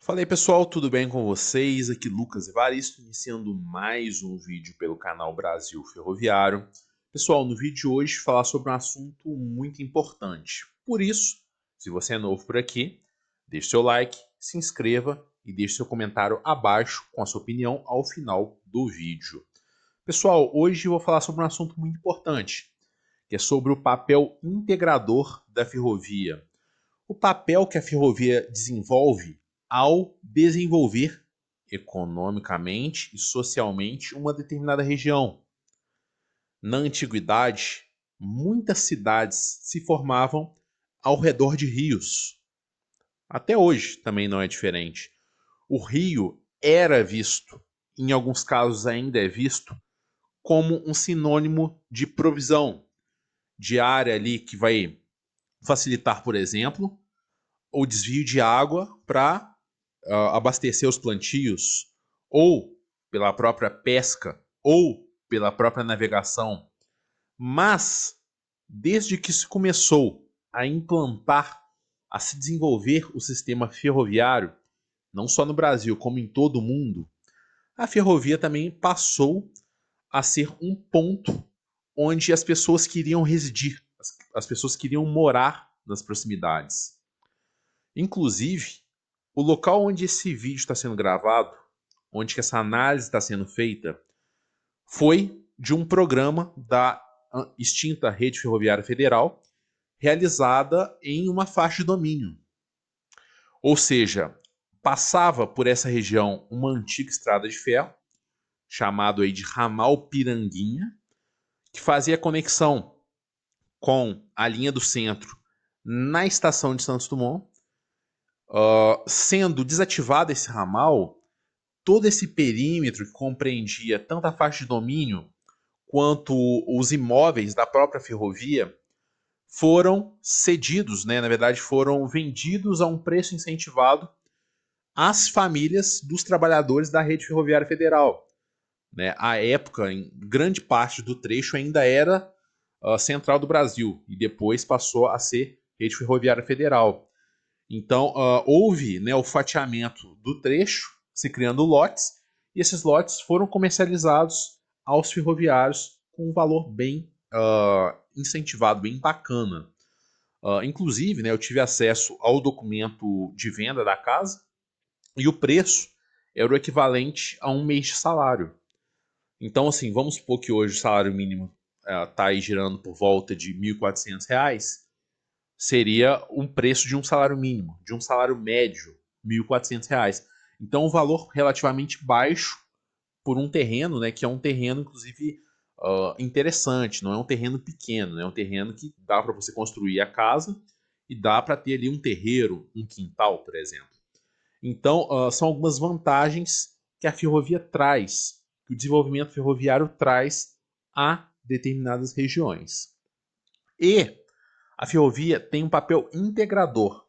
Fala aí pessoal, tudo bem com vocês? Aqui Lucas Evaristo, iniciando mais um vídeo pelo canal Brasil Ferroviário. Pessoal, no vídeo de hoje falar sobre um assunto muito importante. Por isso, se você é novo por aqui, deixe seu like, se inscreva e deixe seu comentário abaixo com a sua opinião ao final do vídeo. Pessoal, hoje eu vou falar sobre um assunto muito importante, que é sobre o papel integrador da ferrovia. O papel que a ferrovia desenvolve ao desenvolver economicamente e socialmente uma determinada região. Na antiguidade, muitas cidades se formavam ao redor de rios. Até hoje também não é diferente. O rio era visto, em alguns casos ainda é visto, como um sinônimo de provisão, de área ali que vai facilitar, por exemplo, o desvio de água para abastecer os plantios, ou pela própria pesca, ou pela própria navegação. Mas, desde que se começou a implantar, a se desenvolver o sistema ferroviário, não só no Brasil, como em todo o mundo, a ferrovia também passou a ser um ponto onde as pessoas queriam residir, as pessoas queriam morar nas proximidades. Inclusive, o local onde esse vídeo está sendo gravado, onde essa análise está sendo feita, foi de um programa da extinta Rede Ferroviária Federal, realizada em uma faixa de domínio. Ou seja, passava por essa região uma antiga estrada de ferro, chamado aí de Ramal Piranguinha, que fazia conexão com a linha do centro na estação de Santos Dumont. Sendo desativado esse ramal, todo esse perímetro que compreendia tanto a faixa de domínio quanto os imóveis da própria ferrovia foram cedidos, né? Na verdade, foram vendidos a um preço incentivado às famílias dos trabalhadores da Rede Ferroviária Federal. Né? À época, em grande parte do trecho ainda era Central do Brasil e depois passou a ser Rede Ferroviária Federal. Então, houve, né, o fatiamento do trecho, se criando lotes, e esses lotes foram comercializados aos ferroviários com um valor bem incentivado, bem bacana. Inclusive, né, eu tive acesso ao documento de venda da casa e o preço era o equivalente a um mês de salário. Então, assim, vamos supor que hoje o salário mínimo está aí girando por volta de R$ 1.400, seria um preço de um salário mínimo, de um salário médio, R$ 1.400. Então, um valor relativamente baixo por um terreno, né, que é um terreno, inclusive, interessante, não é um terreno pequeno, é um terreno que dá para você construir a casa e dá para ter ali um terreiro, um quintal, por exemplo. Então, são algumas vantagens que a ferrovia traz, que o desenvolvimento ferroviário traz a determinadas regiões. E a ferrovia tem um papel integrador,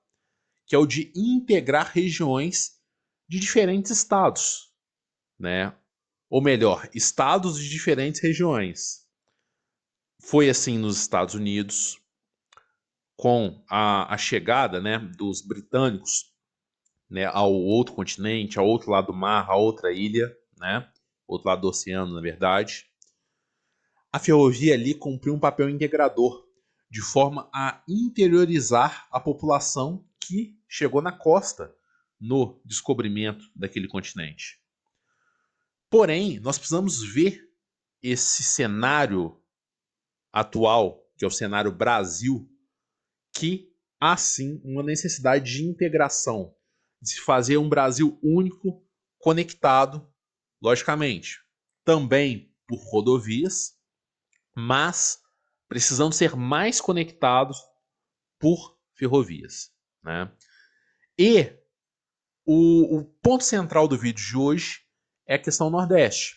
que é o de integrar regiões de diferentes estados, né? Ou melhor, estados de diferentes regiões. Foi assim nos Estados Unidos, com a chegada, né, dos britânicos, né, ao outro continente, ao outro lado do mar, a outra ilha, né, outro lado do oceano, na verdade. A ferrovia ali cumpriu um papel integrador, de forma a interiorizar a população que chegou na costa no descobrimento daquele continente. Porém, nós precisamos ver esse cenário atual, que é o cenário Brasil, que há sim uma necessidade de integração, de se fazer um Brasil único, conectado, logicamente, também por rodovias, mas precisamos ser mais conectados por ferrovias. Né? E o ponto central do vídeo de hoje é a questão Nordeste.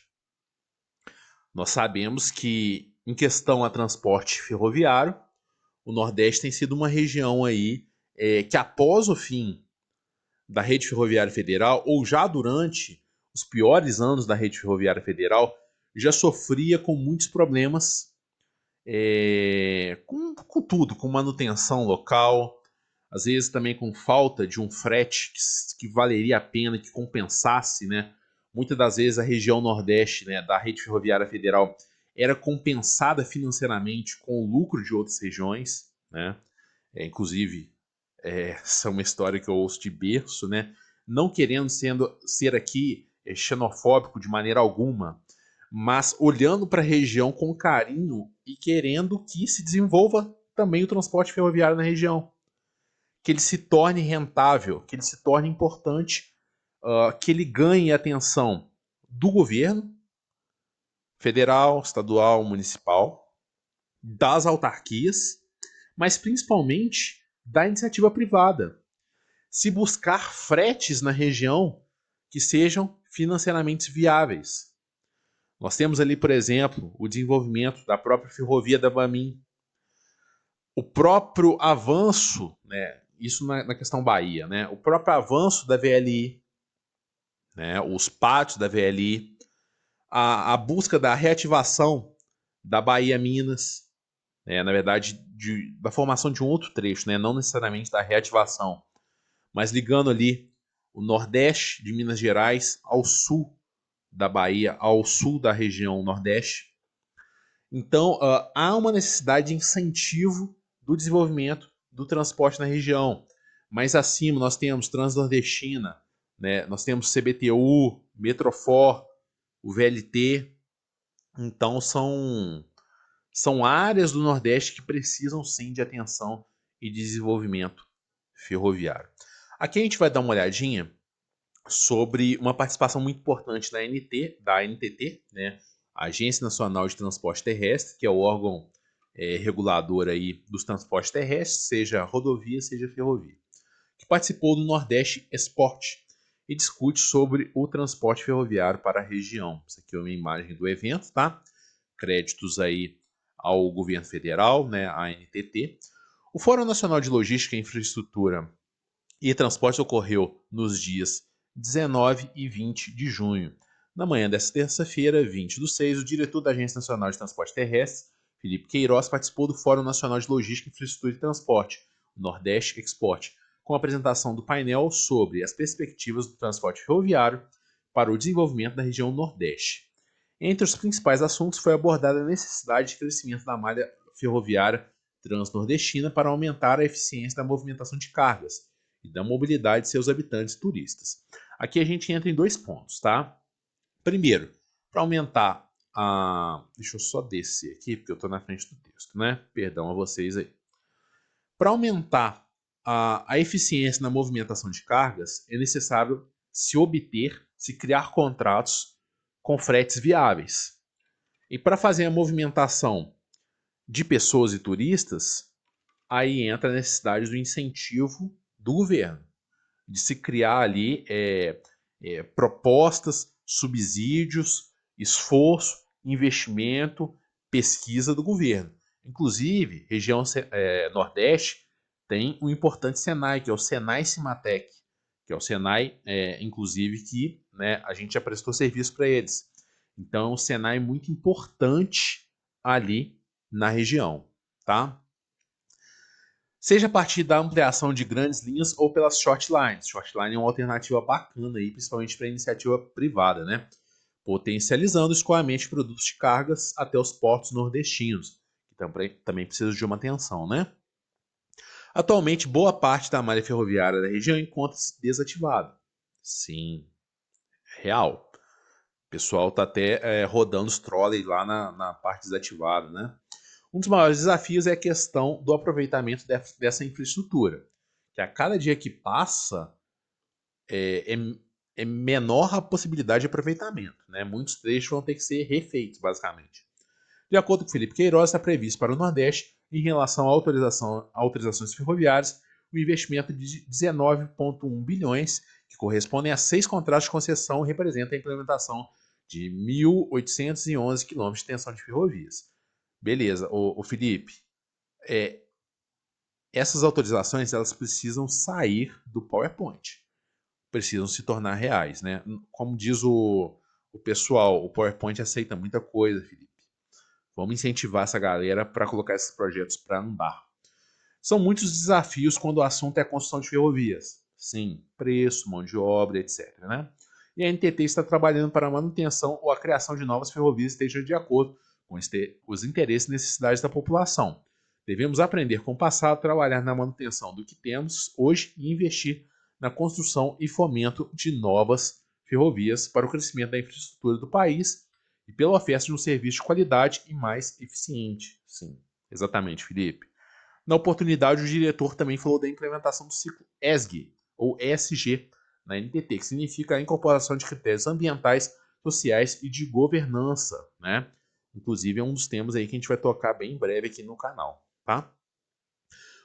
Nós sabemos que, em questão a transporte ferroviário, o Nordeste tem sido uma região aí que, após o fim da Rede Ferroviária Federal, ou já durante os piores anos da Rede Ferroviária Federal, já sofria com muitos problemas com tudo, com manutenção local, às vezes também com falta de um frete que valeria a pena, que compensasse, né? Muitas das vezes a região Nordeste, né, da rede ferroviária federal era compensada financeiramente com o lucro de outras regiões, né? Inclusive, essa é uma história que eu ouço de berço, né? Não querendo ser aqui xenofóbico de maneira alguma, mas olhando para a região com carinho e querendo que se desenvolva também o transporte ferroviário na região, que ele se torne rentável, que ele se torne importante, que ele ganhe atenção do governo federal, estadual, municipal, das autarquias, mas principalmente da iniciativa privada. Se buscar fretes na região que sejam financeiramente viáveis. Nós temos ali, por exemplo, o desenvolvimento da própria ferrovia da Bamin, o próprio avanço, né, isso na questão Bahia, né, o próprio avanço da VLI, né, os pátios da VLI, a busca da reativação da Bahia Minas, né, na verdade, da formação de um outro trecho, né, não necessariamente da reativação, mas ligando ali o Nordeste de Minas Gerais ao sul da Bahia, ao sul da região Nordeste. Então, há uma necessidade de incentivo do desenvolvimento do transporte na região. Mais acima, nós temos Transnordestina, né? Nós temos CBTU, Metrofor, o VLT. Então, são áreas do Nordeste que precisam sim de atenção e desenvolvimento ferroviário. Aqui a gente vai dar uma olhadinha sobre uma participação muito importante da NTT, né? A Agência Nacional de Transporte Terrestre, que é o órgão regulador aí dos transportes terrestres, seja rodovia, seja ferrovia, que participou do Nordeste Export e discute sobre o transporte ferroviário para a região. Isso aqui é uma imagem do evento, tá? Créditos aí ao governo federal, né, a NTT. O Fórum Nacional de Logística, Infraestrutura e Transporte ocorreu nos dias 19 e 20 de junho. Na manhã desta terça-feira, 20/6, o diretor da Agência Nacional de Transporte Terrestre, Felipe Queiroz, participou do Fórum Nacional de Logística, Infraestrutura e Transporte, o Nordeste Export, com a apresentação do painel sobre as perspectivas do transporte ferroviário para o desenvolvimento da região Nordeste. Entre os principais assuntos foi abordada a necessidade de crescimento da malha ferroviária transnordestina para aumentar a eficiência da movimentação de cargas e da mobilidade de seus habitantes turistas. Aqui a gente entra em dois pontos, tá? Primeiro, para aumentar a... Deixa eu só descer aqui, porque eu estou na frente do texto, né? Perdão a vocês aí. Para aumentar a eficiência na movimentação de cargas, é necessário se criar contratos com fretes viáveis. E para fazer a movimentação de pessoas e turistas, aí entra a necessidade do incentivo do governo, de se criar ali propostas, subsídios, esforço, investimento, pesquisa do governo. Inclusive, região Nordeste tem um importante Senai, que é o Senai Cimatec, que é o Senai, inclusive, que, né, a gente já prestou serviço para eles. Então, o Senai é muito importante ali na região, tá? Seja a partir da ampliação de grandes linhas ou pelas short lines. Short line é uma alternativa bacana aí, principalmente para iniciativa privada, né? Potencializando o escoamento de produtos de cargas até os portos nordestinos, que também precisam de uma atenção, né? Atualmente, boa parte da malha ferroviária da região encontra-se desativada. Sim, real. O pessoal está até rodando os trolleys lá na parte desativada, né? Um dos maiores desafios é a questão do aproveitamento dessa infraestrutura, que a cada dia que passa é menor a possibilidade de aproveitamento, né? Muitos trechos vão ter que ser refeitos, basicamente. De acordo com Felipe Queiroz, está previsto para o Nordeste, em relação à autorizações ferroviárias, um investimento de 19,1 bilhões, que correspondem a 6 contratos de concessão e representa a implementação de 1.811 quilômetros de extensão de ferrovias. Beleza, o Felipe, essas autorizações elas precisam sair do PowerPoint, precisam se tornar reais, né? Como diz o pessoal, o PowerPoint aceita muita coisa, Felipe. Vamos incentivar essa galera para colocar esses projetos para andar. São muitos desafios quando o assunto é a construção de ferrovias. Sim, preço, mão de obra, etc. Né? E a NTT está trabalhando para a manutenção ou a criação de novas ferrovias que estejam de acordo com os interesses e necessidades da população. Devemos aprender com o passado, trabalhar na manutenção do que temos hoje e investir na construção e fomento de novas ferrovias para o crescimento da infraestrutura do país e pela oferta de um serviço de qualidade e mais eficiente. Sim, exatamente, Felipe. Na oportunidade, o diretor também falou da implementação do ciclo ESG, ou ESG, na NTT, que significa a incorporação de critérios ambientais, sociais e de governança, né? Inclusive é um dos temas aí que a gente vai tocar bem em breve aqui no canal, tá?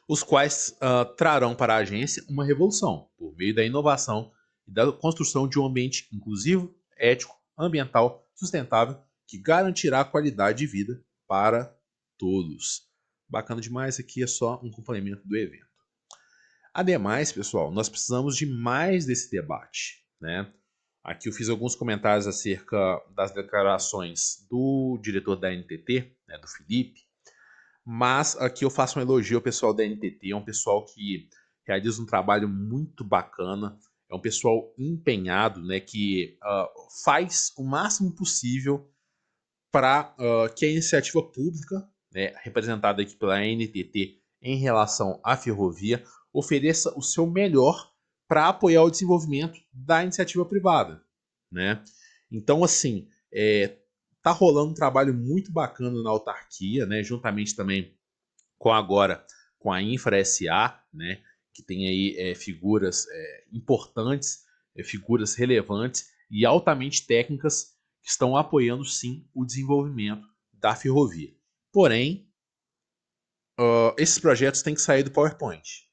Os quais trarão para a agência uma revolução, por meio da inovação e da construção de um ambiente inclusivo, ético, ambiental, sustentável, que garantirá a qualidade de vida para todos. Bacana demais, aqui é só um complemento do evento. Ademais, pessoal, nós precisamos de mais desse debate, né? Aqui eu fiz alguns comentários acerca das declarações do diretor da NTT, né, do Felipe, mas aqui eu faço um elogio ao pessoal da NTT, é um pessoal que realiza um trabalho muito bacana, é um pessoal empenhado, né, que faz o máximo possível para que a iniciativa pública, né, representada aqui pela NTT em relação à ferrovia, ofereça o seu melhor para apoiar o desenvolvimento da iniciativa privada, né? Então, assim, tá rolando um trabalho muito bacana na autarquia, né? Juntamente também com a Infra SA, né? Que tem aí figuras importantes, figuras relevantes e altamente técnicas que estão apoiando sim o desenvolvimento da ferrovia. Porém, esses projetos têm que sair do PowerPoint.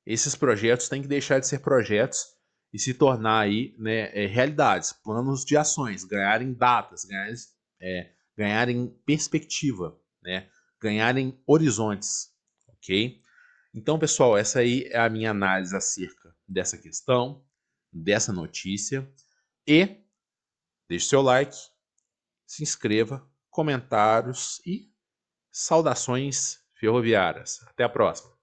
Esses projetos têm que deixar de ser projetos e se tornar aí, né, realidades, planos de ações, ganharem datas, ganharem perspectiva, né, ganharem horizontes, ok? Então, pessoal, essa aí é a minha análise acerca dessa questão, dessa notícia. E deixe seu like, se inscreva, comentários e saudações ferroviárias. Até a próxima.